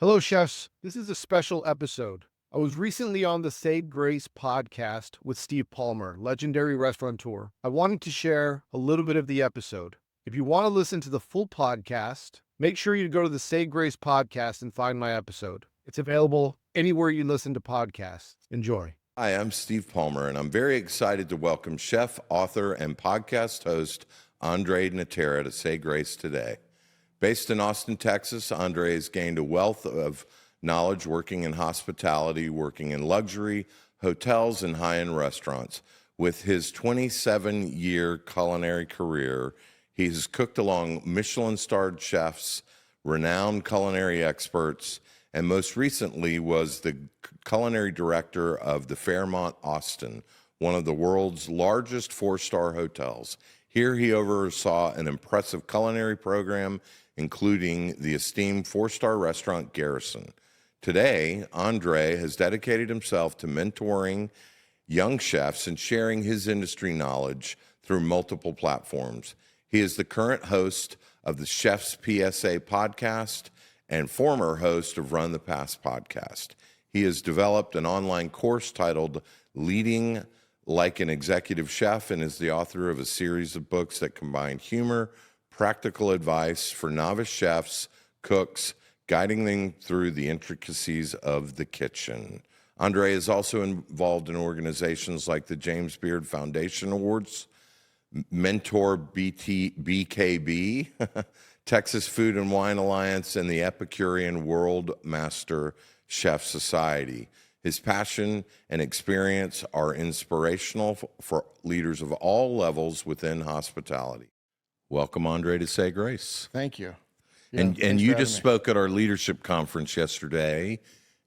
Hello, chefs. This is a special episode. I was recently on the Save Grace podcast with Steve Palmer, legendary restaurateur. I wanted to share a little bit of the episode. If you want to listen to the full podcast, make sure you go to the Save Grace podcast and find my episode. It's available anywhere you listen to podcasts. Enjoy. Hi, I'm Steve Palmer, and I'm very excited to welcome chef, author, and podcast host André Natera to Say Grace today. Based in Austin, Texas, André has gained a wealth of knowledge working in hospitality, working in luxury, hotels, and high-end restaurants. With his 27-year culinary career, he has cooked along Michelin-starred chefs, renowned culinary experts, and most recently was the culinary director of the Fairmont Austin, one of the world's largest four-star hotels. Here he oversaw an impressive culinary program, including the esteemed four-star restaurant Garrison. Today, André has dedicated himself to mentoring young chefs and sharing his industry knowledge through multiple platforms. He is the current host of the Chef's PSA podcast and former host of Run the Pass podcast. He has developed an online course titled Leading Like an Executive Chef and is the author of a series of books that combine humor, practical advice for novice chefs, cooks, guiding them through the intricacies of the kitchen. André is also involved in organizations like the James Beard Foundation Awards, Mentor BKB, Texas Food and Wine Alliance, and the Epicurean World Master Chef Society. His passion and experience are inspirational for leaders of all levels within hospitality. Welcome, André, to Say Grace. Thank you. And you just spoke at our leadership conference yesterday,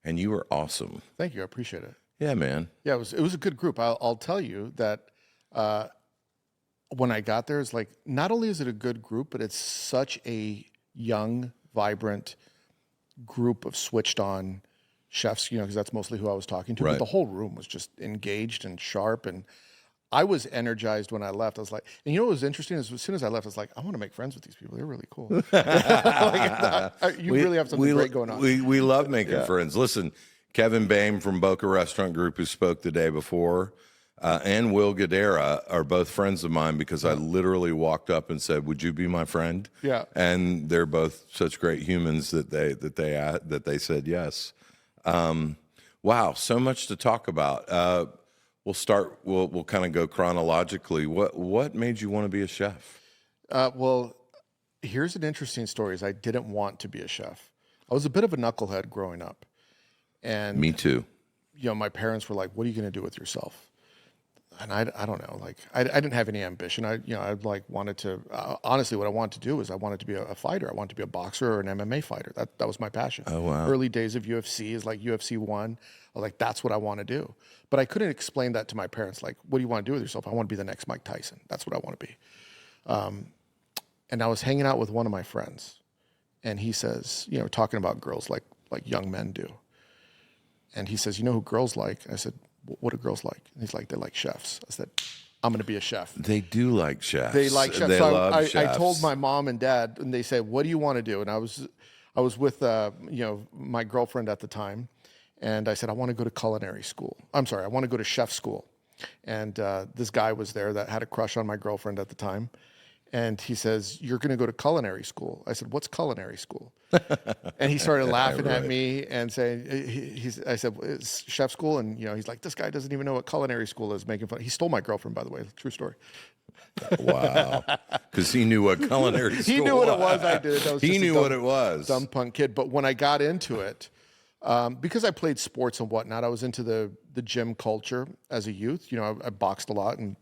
and you were awesome. Thank you. I appreciate it. Yeah, man. Yeah, it was a good group. I'll tell you that when I got there, it's like, not only is it a good group, but it's such a young, vibrant group of switched on chefs, because that's mostly who I was talking to. Right. But the whole room was just engaged and sharp. And I was energized when I left. I was like, and what was interesting is as soon as I left, I was like, I want to make friends with these people. They're really cool. You really have something great going on. We love making friends. Listen, Kevin Bain from Boca Restaurant Group, who spoke the day before, and Will Gadara are both friends of mine because I literally walked up and said, "Would you be my friend?" Yeah. And they're both such great humans that they said yes. Wow, so much to talk about. We'll start. We'll kind of go chronologically. What made you want to be a chef? Well, here's an interesting story. Is I didn't want to be a chef. I was a bit of a knucklehead growing up, and Me too. my parents were like, "What are you going to do with yourself?" And I don't know. Like I didn't have any ambition. I wanted to. Honestly, what I wanted to do is I wanted to be a fighter. I wanted to be a boxer or an MMA fighter. That was my passion. Oh, wow. Early days of UFC is like UFC 1. I was like, that's what I want to do. But I couldn't explain that to my parents. Like, what do you want to do with yourself? I want to be the next Mike Tyson. That's what I want to be. And I was hanging out with one of my friends, and he says, talking about girls like young men do. And he says, you know who girls like? I said, what do girls like? And he's like, they like chefs. I said, I'm going to be a chef. They do like chefs. They like chefs. They So love I chefs. told my mom and dad, and they said, what do you want to do? And I was with my girlfriend at the time, and I said, I want to go to culinary school. I'm sorry, I want to go to chef school. And this guy was there that had a crush on my girlfriend at the time. And he says, you're going to go to culinary school. I said, what's culinary school? And he started laughing at me and saying, I said, it's chef school. And, he's like, this guy doesn't even know what culinary school is, making fun. He stole my girlfriend, by the way. True story. Wow. Because he knew what culinary school He knew what it was. I did. That was He just a knew dumb- what it was. Dumb punk kid. But when I got into it, because I played sports and whatnot, I was into the gym culture as a youth. I boxed a lot, and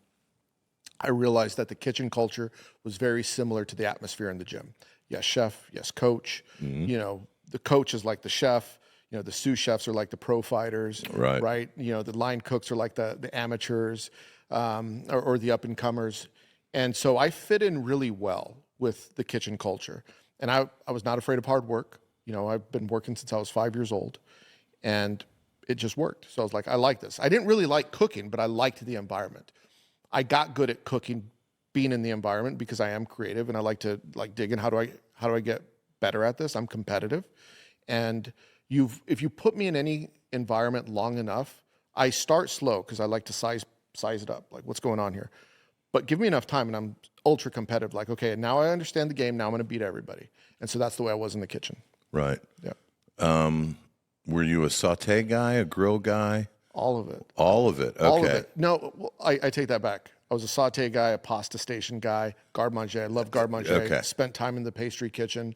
I realized that the kitchen culture was very similar to the atmosphere in the gym. Yes, chef. Yes, coach. Mm-hmm. The coach is like the chef. The sous chefs are like the pro fighters. Right. Right. The line cooks are like the amateurs or the up and comers. And so I fit in really well with the kitchen culture. And I was not afraid of hard work. I've been working since I was 5 years old, and it just worked. So I was like, I like this. I didn't really like cooking, but I liked the environment. I got good at cooking, being in the environment, because I am creative and I like to dig in. How do I get better at this? I'm competitive. And if you put me in any environment long enough, I start slow because I like to size it up, like what's going on here. But give me enough time and I'm ultra competitive. Like, okay, now I understand the game. Now I'm going to beat everybody. And so that's the way I was in the kitchen. Right. Yeah. Were you a saute guy, a grill guy? All of it. All of it. Okay. All of it. No, well, I take that back. I was a saute guy, a pasta station guy, garde manger. I love garde manger. Okay. Spent time in the pastry kitchen,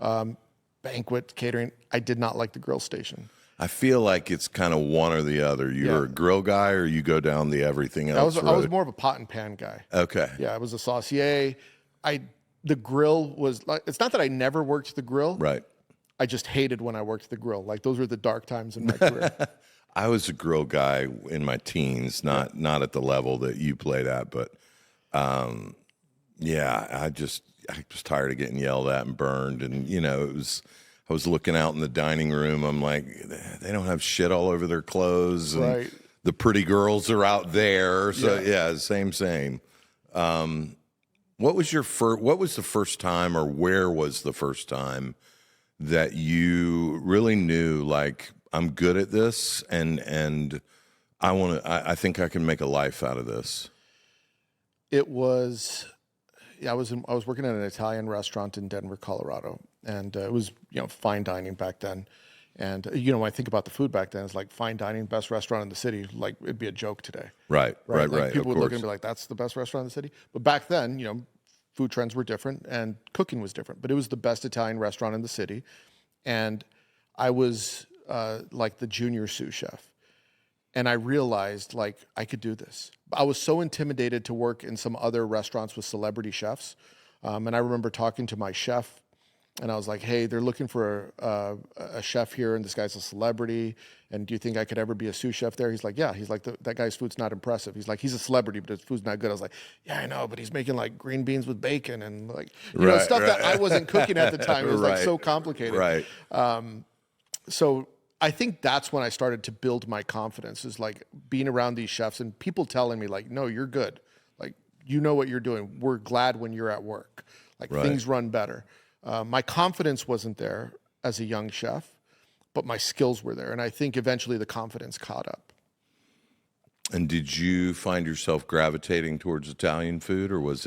banquet catering. I did not like the grill station. I feel like it's kind of one or the other. You're a grill guy, or you go down the everything else road? I was more of a pot and pan guy. Okay. Yeah, I was a saucier. The grill was like, it's not that I never worked the grill. Right. I just hated when I worked the grill. Like those were the dark times in my career. I was a grill guy in my teens, not at the level that you played at, but yeah, I was tired of getting yelled at and burned, and I was looking out in the dining room. I'm like, they don't have shit all over their clothes, and Right. the pretty girls are out there. So yeah, same. What was the first time, or where was the first time that you really knew, like, I'm good at this, and I think I can make a life out of this? It was, I was working at an Italian restaurant in Denver, Colorado, and it was fine dining back then. And when I think about the food back then, it's like fine dining, best restaurant in the city. Like it'd be a joke today. Right. Like, people of would look course. and be like, "That's the best restaurant in the city." But back then, food trends were different and cooking was different. But it was the best Italian restaurant in the city, and I was like the junior sous chef. And I realized, like, I could do this. I was so intimidated to work in some other restaurants with celebrity chefs. And I remember talking to my chef, and I was like, hey, they're looking for a chef here, and this guy's a celebrity. And do you think I could ever be a sous chef there? He's like, yeah. He's like, that guy's food's not impressive. He's like, he's a celebrity, but his food's not good. I was like, yeah, I know, but he's making like green beans with bacon and like, stuff that I wasn't cooking at the time. It was like so complicated. Right. So I think that's when I started to build my confidence, is like being around these chefs and people telling me like, no, you're good. Like, you know what you're doing. We're glad when you're at work. Like things run better. My confidence wasn't there as a young chef, but my skills were there. And I think eventually the confidence caught up. And did you find yourself gravitating towards Italian food, or was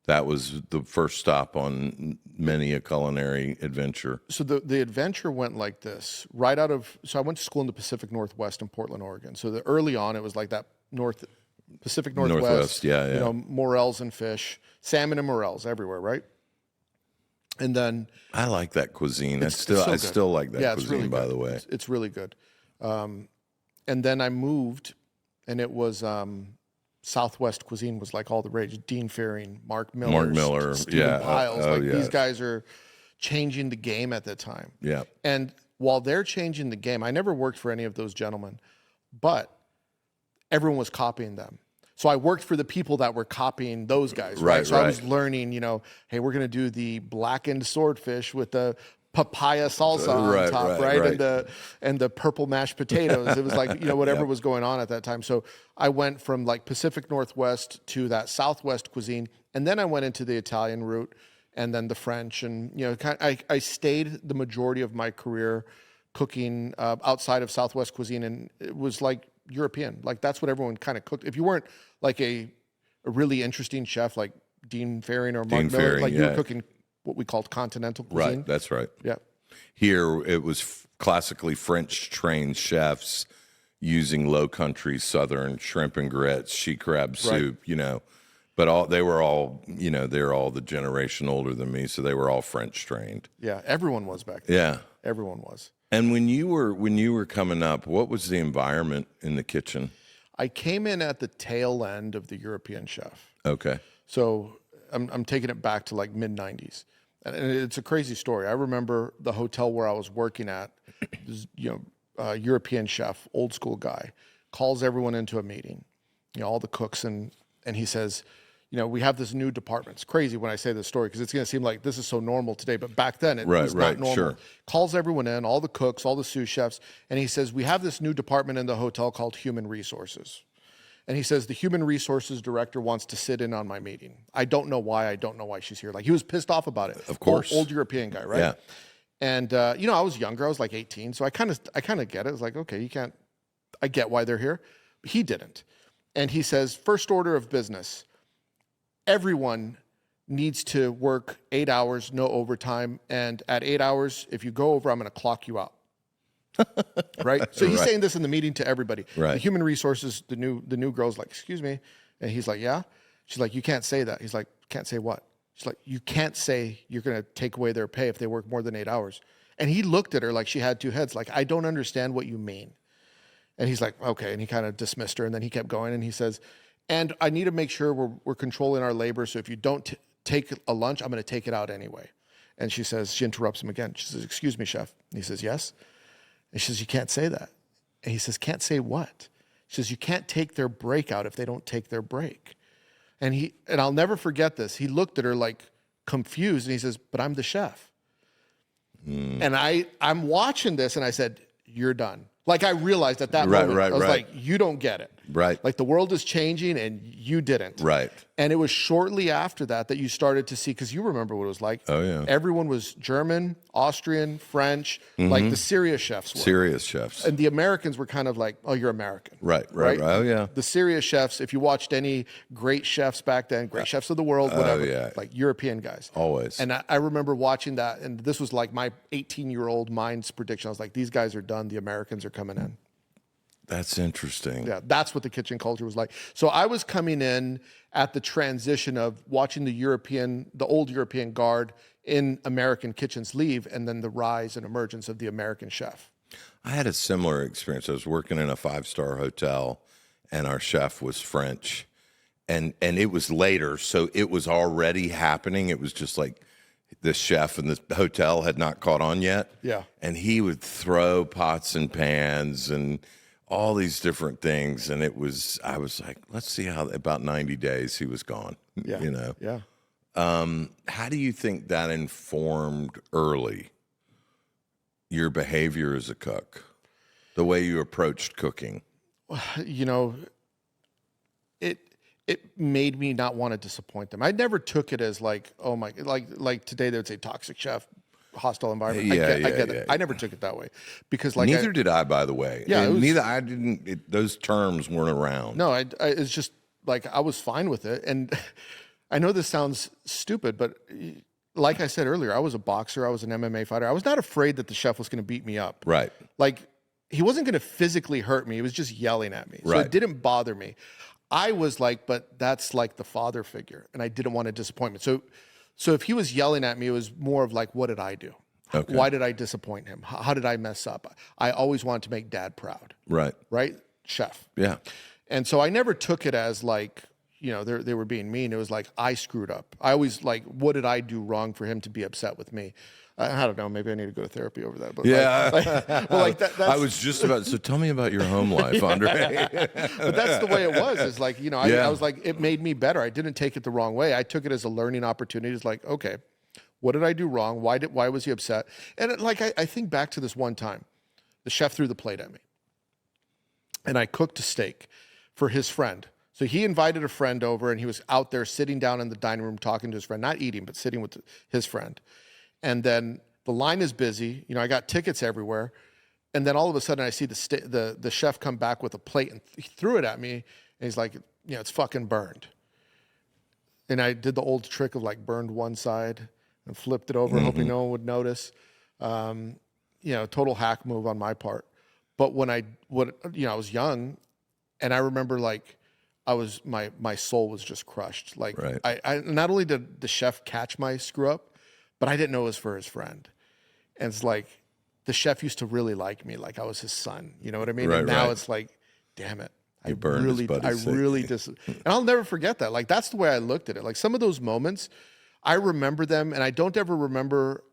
that was the first stop on many a culinary adventure? So the adventure went like this. So I went to school in the Pacific Northwest in Portland, Oregon. So early on, it was like that Pacific Northwest. Yeah. Morels and fish, salmon and morels everywhere, right? And then I like that cuisine. I so good. still like that it's cuisine, really by good. the way. It's really good. And then I moved, and it was Southwest cuisine was like all the rage. Dean Fearing, Mark Miller, Stephen Piles. These guys are changing the game at that time. Yeah. And while they're changing the game, I never worked for any of those gentlemen, but everyone was copying them. So I worked for the people that were copying those guys, right? So I was learning, hey, we're going to do the blackened swordfish with the papaya salsa on top, right? And the purple mashed potatoes. It was like, whatever was going on at that time. So I went from like Pacific Northwest to that Southwest cuisine. And then I went into the Italian route and then the French. And, I stayed the majority of my career cooking outside of Southwest cuisine. And it was like European. Like that's what everyone kind of cooked. If you weren't like a really interesting chef like Dean Fearing or Mark Miller, you were cooking what we called continental cuisine. Right, that's right. Yeah. Here, it was classically French-trained chefs using low country Southern shrimp and grits, she crab soup, But they're all the generation older than me, so they were all French-trained. Yeah, everyone was back then. Yeah. Everyone was. And when you were coming up, what was the environment in the kitchen? I came in at the tail end of the European chef. Okay. So I'm taking it back to like mid-90s. And it's a crazy story. I remember the hotel where I was working at, this, European chef, old school guy, calls everyone into a meeting, all the cooks, and he says, we have this new department. It's crazy when I say this story because it's going to seem like this is so normal today, but back then it was not normal. Sure. Calls everyone in, all the cooks, all the sous chefs, and he says, we have this new department in the hotel called human resources. And he says, the human resources director wants to sit in on my meeting. I don't know why she's here. Like he was pissed off about it. Of course. Old European guy, right? Yeah. And I was younger. I was like 18, so I kind of get it. It's like, okay, I get why they're here. But he didn't. And he says, first order of business, everyone needs to work 8 hours, no overtime. And at 8 hours, if you go over, I'm going to clock you out. Right? So he's saying this in the meeting to everybody. Right. The human resources, the new girl's like, excuse me. And he's like, yeah. She's like, you can't say that. He's like, can't say what? She's like, you can't say you're going to take away their pay if they work more than 8 hours. And he looked at her like she had two heads. Like, I don't understand what you mean. And he's like, okay. And he kind of dismissed her. And then he kept going. And he says, and I need to make sure we're controlling our labor. So if you don't take a lunch, I'm going to take it out anyway. And she interrupts him again. She says, excuse me, chef. And he says, yes. And she says, you can't say that. And he says, can't say what? She says, you can't take their break out if they don't take their break. And I'll never forget this. He looked at her like confused and he says, but I'm the chef. And I'm watching this and I said, you're done. Like I realized at that moment, I was like, you don't get it. Right. Like the world is changing and you didn't. Right. And it was shortly after that you started to see, because you remember what it was like. Oh, yeah. Everyone was German, Austrian, French, like the serious chefs were. Serious chefs. And the Americans were kind of like, oh, you're American. Right. Oh, yeah. The serious chefs, if you watched any great chefs back then, great chefs of the world, whatever, yeah. like European guys. Always. And I remember watching that, and this was like my 18-year-old mind's prediction. I was like, these guys are done. The Americans are coming in. That's interesting. Yeah, that's what the kitchen culture was like. So I was coming in at the transition of watching the old European guard in American kitchens leave, and then the rise and emergence of the American chef. I had a similar experience. I was working in a 5-star hotel, and our chef was French, and it was later, so it was already happening. It was just like the chef in the hotel had not caught on yet. Yeah. And he would throw pots and pans and all these different things. And I was like, let's see how, about 90 days he was gone, Yeah. Yeah. How do you think that informed early your behavior as a cook, the way you approached cooking? It made me not want to disappoint them. I never took it as like, oh my, like today they would say toxic chef, hostile environment. I get it. I never took it that way because like neither did I, by the way. Yeah, Those terms weren't around. No, it's just like I was fine with it. And I know this sounds stupid, but like I said earlier, I was a boxer. I was an MMA fighter. I was not afraid that the chef was going to beat me up. Right. Like he wasn't going to physically hurt me. He was just yelling at me. So right. It didn't bother me. I was like, but that's like the father figure, and I didn't want a disappointment. So if he was yelling at me, it was more of like, what did I do? Okay. Why did I disappoint him? How did I mess up? I always wanted to make dad proud. Right. Right? Chef. Yeah. And so I never took it as like, they were being mean. It was like, I screwed up. I always like, what did I do wrong for him to be upset with me? I don't know. Maybe I need to go to therapy over that. But yeah. That's, I was just about. So tell me about your home life, Andre. But that's the way it was. It's like I was like, it made me better. I didn't take it the wrong way. I took it as a learning opportunity. It's like, okay, what did I do wrong? Why was he upset? And I think back to this one time, the chef threw the plate at me, and I cooked a steak for his friend. So he invited a friend over, and he was out there sitting down in the dining room talking to his friend, not eating, but sitting with his friend. And then the line is busy. I got tickets everywhere. And then all of a sudden I see the chef come back with a plate and he threw it at me. And he's like, it's fucking burned. And I did the old trick of like burned one side and flipped it over, hoping no one would notice. Total hack move on my part. But I was young, and I remember like my soul was just crushed. Like right. I not only did the chef catch my screw up, but I didn't know it was for his friend. And it's like, the chef used to really like me, like I was his son. You know what I mean? Right, and now right. It's like, damn it. You burned his buddy's and I'll never forget that. Like, that's the way I looked at it. Like, some of those moments, I remember them, and I don't ever remember,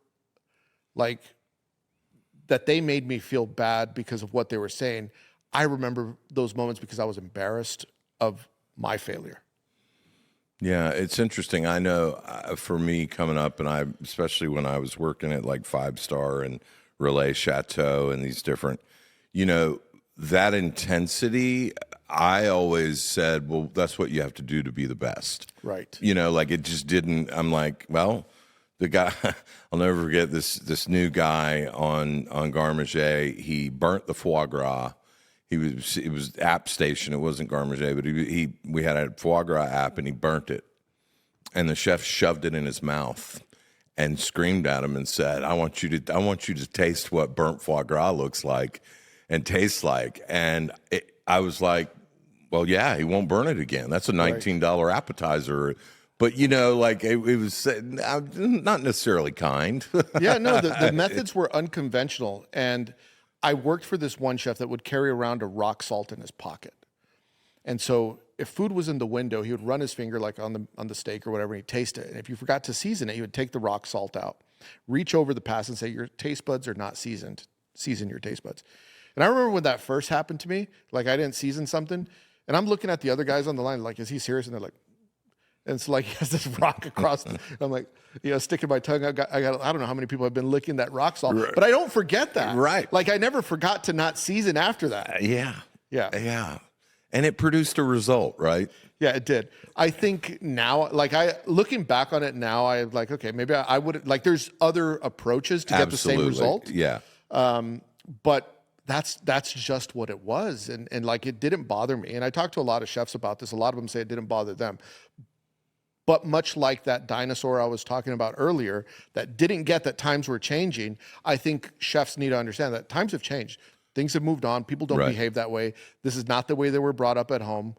like, that they made me feel bad because of what they were saying. I remember those moments because I was embarrassed of my failure. Yeah, it's interesting. I know for me coming up, and especially when I was working at like 5-star and Relais Chateau and these different, that intensity, I always said, well, that's what you have to do to be the best. Right. Like it just didn't, I'm like, well, the guy, I'll never forget this new guy on Garmager. He burnt the foie gras. It was app station. It wasn't Garmager, but we had a foie gras app, and he burnt it. And the chef shoved it in his mouth and screamed at him and said, I want you to taste what burnt foie gras looks like and tastes like. And I was like, well, yeah, he won't burn it again. That's a $19 appetizer. But, like it was not necessarily kind. Yeah, no, the methods were unconventional. And I worked for this one chef that would carry around a rock salt in his pocket. And so if food was in the window, he would run his finger like on the steak or whatever, and he'd taste it. And if you forgot to season it, he would take the rock salt out, reach over the pass and say, your taste buds are not seasoned. Season your taste buds. And I remember when that first happened to me, like I didn't season something, and I'm looking at the other guys on the line, like, is he serious? And they're like, and it's like he has this rock across. I'm like, sticking my tongue. I don't know how many people have been licking that rock salt, but I don't forget that. Right. Like I never forgot to not season after that. Yeah. Yeah. And it produced a result, right? Yeah, it did. I think now, like looking back on it now, I'm like, okay, maybe I would like. There's other approaches to get the same result. Yeah. But that's just what it was, and like it didn't bother me. And I talked to a lot of chefs about this. A lot of them say it didn't bother them. But much like that dinosaur I was talking about earlier that didn't get that times were changing, I think chefs need to understand that times have changed. Things have moved on. People don't behave that way. This is not the way they were brought up at home,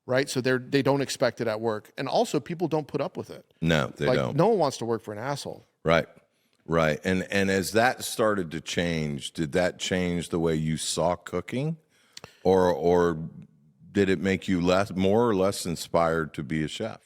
right? So they don't expect it at work. And also, people don't put up with it. No, they don't. No one wants to work for an asshole. Right. And as that started to change, did that change the way you saw cooking? Or did it make you more or less inspired to be a chef?